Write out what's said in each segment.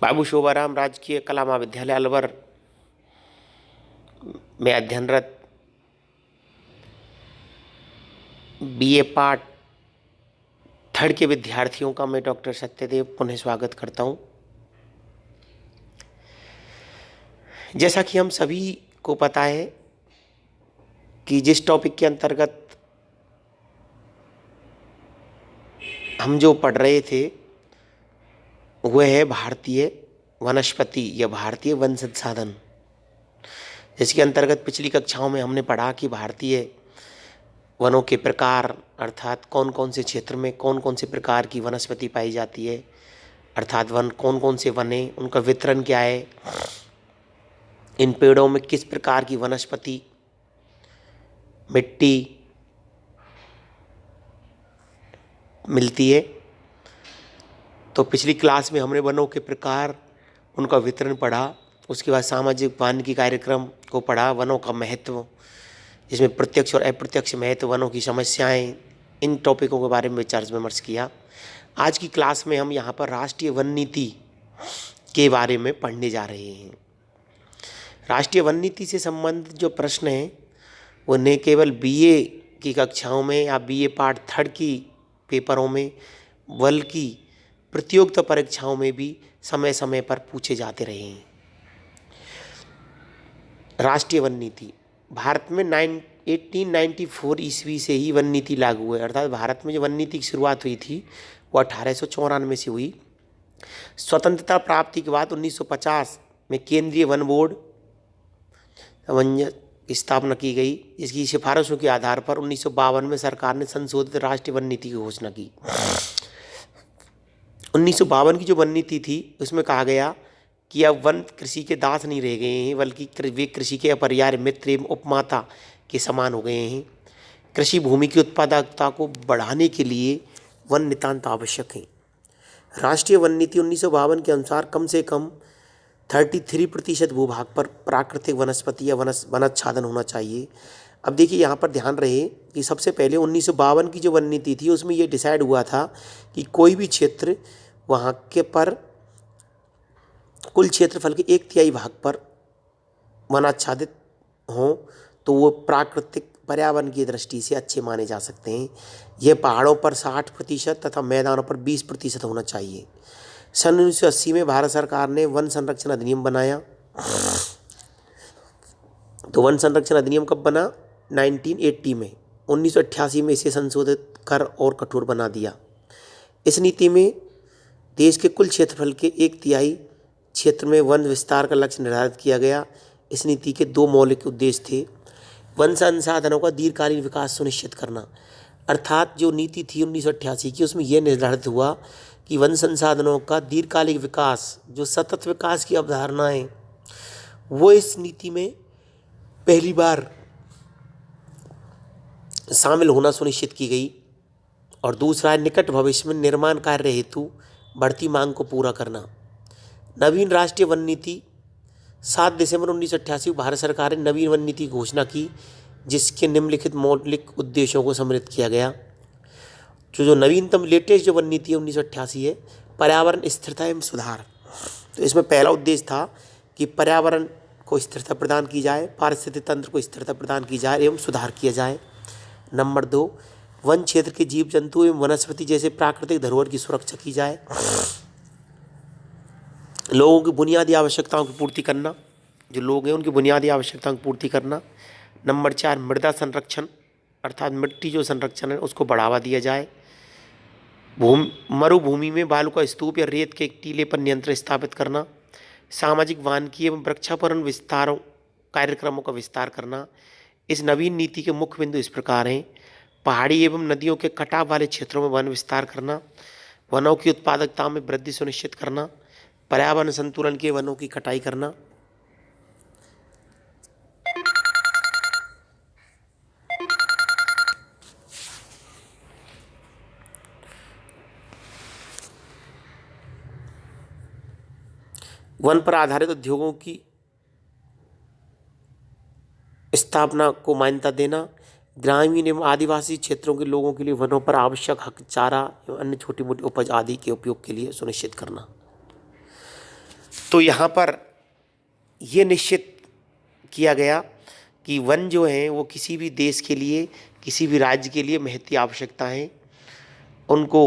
बाबू शोभाराम राजकीय कला महाविद्यालय अलवर में अध्ययनरत बीए पार्ट थर्ड के विद्यार्थियों का मैं डॉक्टर सत्यदेव पुनः स्वागत करता हूं। जैसा कि हम सभी को पता है कि जिस टॉपिक के अंतर्गत हम जो पढ़ रहे थे वह है भारतीय वनस्पति या भारतीय वन संसाधन, जिसके अंतर्गत पिछली कक्षाओं में हमने पढ़ा कि भारतीय वनों के प्रकार अर्थात कौन कौन से क्षेत्र में कौन कौन से प्रकार की वनस्पति पाई जाती है, अर्थात वन कौन कौन से वन हैं, उनका वितरण क्या है, इन पेड़ों में किस प्रकार की वनस्पति मिट्टी मिलती है। तो पिछली क्लास में हमने वनों के प्रकार, उनका वितरण पढ़ा, उसके बाद सामाजिक वानिकी कार्यक्रम को पढ़ा, वनों का महत्व, जिसमें प्रत्यक्ष और अप्रत्यक्ष महत्व, वनों की समस्याएं, इन टॉपिकों के बारे में विचार विमर्श किया। आज की क्लास में हम यहाँ पर राष्ट्रीय वन नीति के बारे में पढ़ने जा रहे हैं। राष्ट्रीय वन नीति से संबंधित जो प्रश्न हैं वो न केवल बीए की कक्षाओं में या बीए पार्ट थर्ड की पेपरों में बल्कि प्रतियोगिता परीक्षाओं में भी समय समय पर पूछे जाते रहे हैं। राष्ट्रीय वन नीति भारत में 1894 ईस्वी से ही वन नीति लागू है, अर्थात भारत में जो वन नीति की शुरुआत हुई थी वो 1894 से हुई। स्वतंत्रता प्राप्ति के बाद 1950 में केंद्रीय वन बोर्ड की स्थापना की गई, जिसकी सिफारिशों के आधार पर 1952 में सरकार ने संशोधित राष्ट्रीय वन नीति की घोषणा की। 1952 की जो वन नीति थी उसमें कहा गया कि अब वन कृषि के दास नहीं रह गए हैं, बल्कि वे कृषि के अपरिहार्य मित्र एवं उपमाता के समान हो गए हैं। कृषि भूमि की उत्पादकता को बढ़ाने के लिए वन नितांत आवश्यक है। राष्ट्रीय वन नीति 1952 के अनुसार कम से कम 33% भूभाग पर प्राकृतिक वनस्पति या वनाच्छादन होना चाहिए। अब देखिए यहाँ पर ध्यान रहे कि सबसे पहले 1952 की जो वन नीति थी उसमें ये डिसाइड हुआ था कि कोई भी क्षेत्र वहाँ के पर कुल क्षेत्रफल के 1/3 भाग पर वनाच्छादित हों तो वो प्राकृतिक पर्यावरण की दृष्टि से अच्छे माने जा सकते हैं। यह पहाड़ों पर 60% तथा मैदानों पर 20% होना चाहिए। सन 1980 में भारत सरकार ने वन संरक्षण अधिनियम बनाया। तो वन संरक्षण अधिनियम कब बना? 1980 में। 1988 में इसे संशोधित कर और कठोर बना दिया। इस नीति में देश के कुल क्षेत्रफल के 1/3 क्षेत्र में वन विस्तार का लक्ष्य निर्धारित किया गया। इस नीति के 2 मौलिक उद्देश्य थे। वन संसाधनों का दीर्घकालीन विकास सुनिश्चित करना, अर्थात जो नीति थी 1988 की उसमें यह निर्धारित हुआ कि वन संसाधनों का दीर्घकालिक विकास, जो सतत विकास की अवधारणा है, वो इस नीति में पहली बार शामिल होना सुनिश्चित की गई। और दूसरा है निकट भविष्य में निर्माण कार्य हेतु बढ़ती मांग को पूरा करना। नवीन राष्ट्रीय वन नीति 7 दिसंबर 1988 को भारत सरकार ने नवीन वन नीति की घोषणा की, जिसके निम्नलिखित मौलिक उद्देश्यों को सम्मिलित किया गया। जो नवीनतम लेटेस्ट जो वन नीति है 1988 है, पर्यावरण स्थिरता एवं सुधार। तो इसमें पहला उद्देश्य था कि पर्यावरण को स्थिरता प्रदान की जाए, पारिस्थितिक तंत्र को स्थिरता प्रदान की जाए एवं सुधार किया जाए। नंबर 2, वन क्षेत्र के जीव जंतु एवं वनस्पति जैसे प्राकृतिक धरोहर की सुरक्षा की जाए। लोगों की बुनियादी आवश्यकताओं की पूर्ति करना, जो लोग हैं उनकी बुनियादी आवश्यकताओं की पूर्ति करना। नंबर 4, मृदा संरक्षण, अर्थात मिट्टी जो संरक्षण है उसको बढ़ावा दिया जाए। मरुभूमि में बालू का स्तूप या रेत के एक टीले पर नियंत्रण स्थापित करना। सामाजिक वानिकी एवं वृक्षारोपण विस्तारों कार्यक्रमों का विस्तार करना। इस नवीन नीति के मुख्य बिंदु इस प्रकार हैं: पहाड़ी एवं नदियों के कटाव वाले क्षेत्रों में वन विस्तार करना, वनों की उत्पादकता में वृद्धि सुनिश्चित करना, पर्यावरण संतुलन के वनों की कटाई करना। वन पर आधारित उद्योगों की स्थापना को मान्यता देना। ग्रामीण एवं आदिवासी क्षेत्रों के लोगों के लिए वनों पर आवश्यक हक, चारा एवं अन्य छोटी मोटी उपज आदि के उपयोग के लिए सुनिश्चित करना। तो यहाँ पर ये निश्चित किया गया कि वन जो हैं वो किसी भी देश के लिए, किसी भी राज्य के लिए महती आवश्यकता है। उनको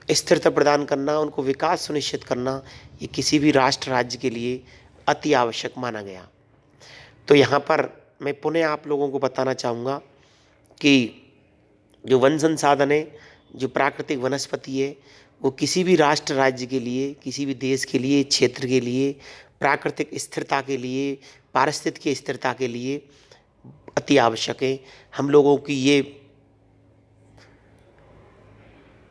स्थिरता प्रदान करना, उनको विकास सुनिश्चित करना, ये किसी भी राष्ट्र राज्य के लिए अति आवश्यक माना गया। तो यहाँ पर मैं पुनः आप लोगों को बताना चाहूँगा कि जो वन संसाधन है, जो प्राकृतिक वनस्पति है, वो किसी भी राष्ट्र राज्य के लिए, किसी भी देश के लिए, क्षेत्र के लिए, प्राकृतिक स्थिरता के लिए, पारिस्थितिकी स्थिरता के लिए अति आवश्यक है। हम लोगों की ये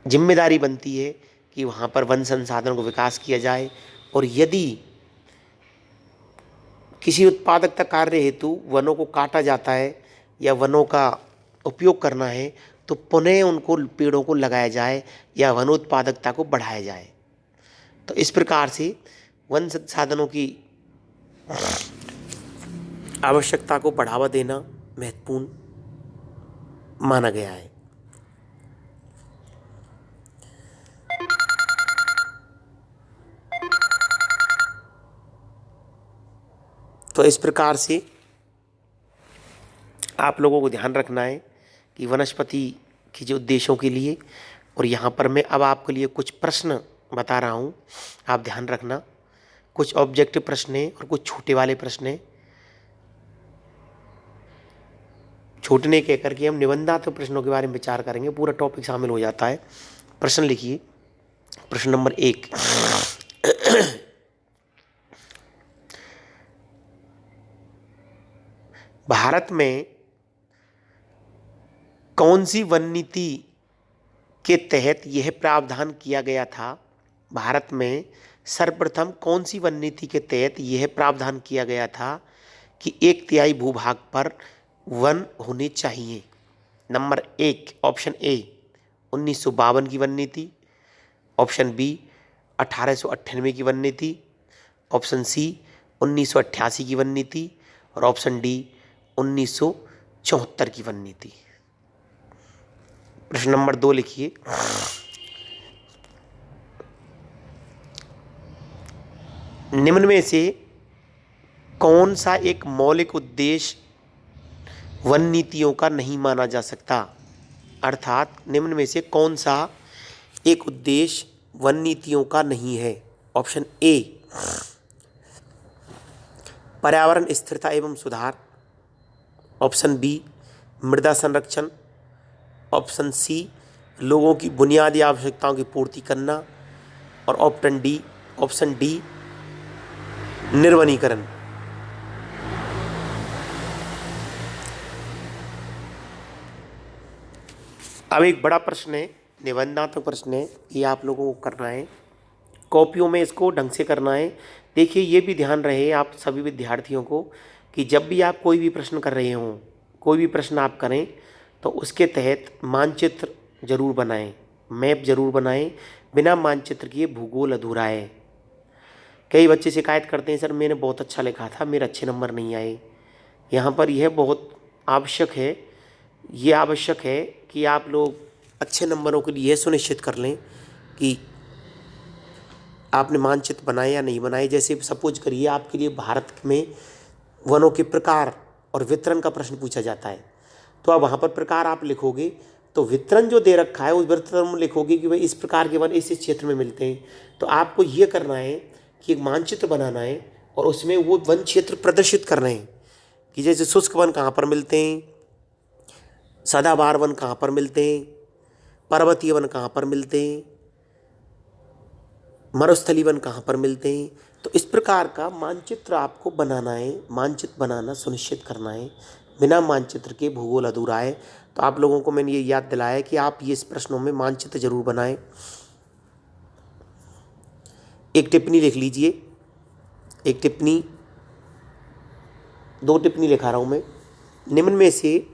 जिम्मेदारी बनती है कि वहाँ पर वन संसाधन को विकास किया जाए, और यदि किसी उत्पादकता कार्य हेतु वनों को काटा जाता है या वनों का उपयोग करना है, तो पुनः उनको पेड़ों को लगाया जाए या वन उत्पादकता को बढ़ाया जाए। तो इस प्रकार से वन संसाधनों की आवश्यकता को बढ़ावा देना महत्वपूर्ण माना गया है। तो इस प्रकार से आप लोगों को ध्यान रखना है कि वनस्पति के जो उद्देश्यों के लिए, और यहाँ पर मैं अब आपके लिए कुछ प्रश्न बता रहा हूँ, आप ध्यान रखना। कुछ ऑब्जेक्टिव प्रश्न हैं और कुछ छोटे वाले प्रश्न हैं। छोटे ने कह करके हम निबंधात्मक प्रश्नों के बारे में विचार करेंगे, पूरा टॉपिक शामिल हो जाता है। प्रश्न लिखिए। प्रश्न नंबर 1, भारत में कौन सी वन नीति के तहत यह प्रावधान किया गया था? भारत में सर्वप्रथम कौन सी वन नीति के तहत यह प्रावधान किया गया था कि 1/3 भूभाग पर वन होने चाहिए? नंबर 1 ऑप्शन ए 1952 की वन नीति, ऑप्शन बी 1898 की वन नीति, ऑप्शन सी 1988 की वन नीति, और ऑप्शन डी 1974 की वन नीति। प्रश्न नंबर 2 लिखिए। निम्न में से कौन सा एक मौलिक उद्देश्य वन नीतियों का नहीं माना जा सकता? अर्थात निम्न में से कौन सा एक उद्देश्य वन नीतियों का नहीं है? ऑप्शन ए पर्यावरण स्थिरता एवं सुधार, ऑप्शन बी मृदा संरक्षण, ऑप्शन सी लोगों की बुनियादी आवश्यकताओं की पूर्ति करना, और ऑप्शन डी निर्वनीकरण। अब एक बड़ा प्रश्न है, निबंधात्मक प्रश्न है, ये आप लोगों को करना है, कॉपियों में इसको ढंग से करना है। देखिए, ये भी ध्यान रहे आप सभी विद्यार्थियों को कि जब भी आप कोई भी प्रश्न कर रहे हों, कोई भी प्रश्न आप करें, तो उसके तहत मानचित्र जरूर बनाएं, मैप जरूर बनाएं। बिना मानचित्र किए भूगोल अधूरा है। कई बच्चे शिकायत करते हैं, सर मैंने बहुत अच्छा लिखा था, मेरे अच्छे नंबर नहीं आए। यहाँ पर यह बहुत आवश्यक है, ये आवश्यक है कि आप लोग अच्छे नंबरों के लिए यह सुनिश्चित कर लें कि आपने मानचित्र बनाए या नहीं बनाए। जैसे सपोज करिए आपके लिए भारत में वनों के प्रकार और वितरण का प्रश्न पूछा जाता है, तो अब वहाँ पर प्रकार आप लिखोगे, तो वितरण जो दे रखा है उस वितरण में लिखोगे कि भाई इस प्रकार के वन इस क्षेत्र में मिलते हैं। तो आपको ये करना है कि एक मानचित्र बनाना है और उसमें वो वन क्षेत्र प्रदर्शित करना है कि जैसे शुष्क वन कहाँ पर मिलते हैं, सदाबहार वन कहाँ पर मिलते हैं, पर्वतीय वन कहाँ पर मिलते हैं, मरुस्थली वन कहाँ पर मिलते हैं। तो इस प्रकार का मानचित्र आपको बनाना है, मानचित्र बनाना सुनिश्चित करना है। बिना मानचित्र के भूगोल अधूरा है। तो आप लोगों को मैंने ये याद दिलाया कि आप ये इस प्रश्नों में मानचित्र जरूर बनाएं। एक टिप्पणी लिख लीजिए, एक टिप्पणी, 2 टिप्पणी लिखा रहा हूँ मैं। निम्न में से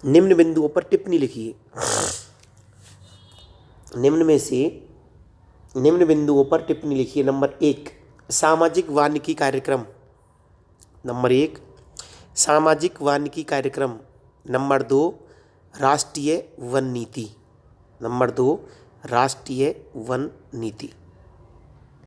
निम्न बिंदुओं पर टिप्पणी लिखिए। निम्न में से निम्न बिंदुओं पर टिप्पणी लिखिए। नंबर 1 सामाजिक वानिकी कार्यक्रम, नंबर 1 सामाजिक वानिकी कार्यक्रम, नंबर 2 राष्ट्रीय वन नीति, नंबर 2 राष्ट्रीय वन नीति।